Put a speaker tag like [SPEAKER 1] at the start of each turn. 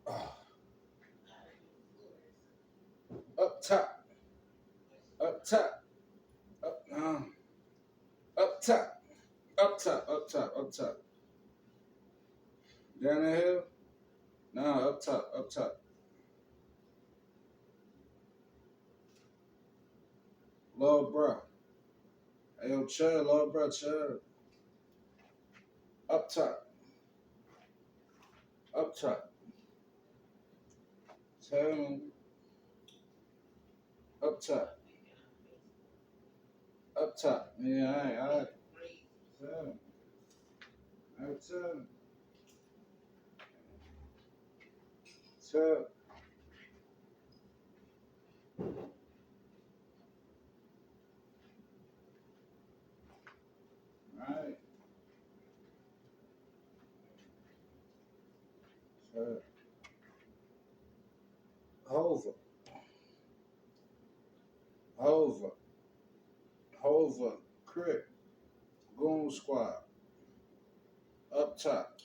[SPEAKER 1] Ah, up top, up top, up up top, up top, up top, up top. Down the hill? No, up top, up top. Lord bro. Hey yo, chill, Lord bro, chill. Up top, up top. Tell me, up top, up top. Yeah, alright. Tell me, tell me, tell. Alright, tell. Hover, hover, hover, crip, goon squad, up top.